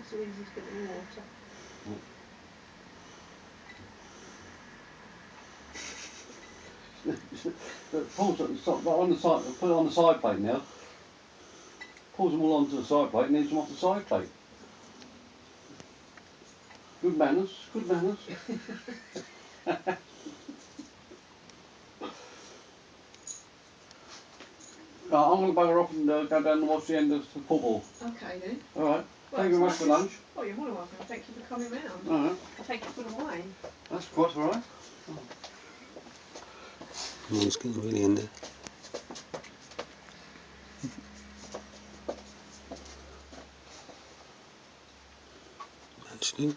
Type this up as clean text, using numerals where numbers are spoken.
Not so easy to get in the water. Pulls at the top, on the side, put it on the side plate now. Pulls them all onto the side plate and eats them off the side plate. Good manners, good manners. Right, I'm going to bugger off and go down and watch the end of the football. Okay then. Alright, Well, thank you very much for lunch. Oh, you're more than welcome. Thank you for coming round. Alright. Thank you for the wine. That's quite alright. Oh. It's getting really in there. Actually.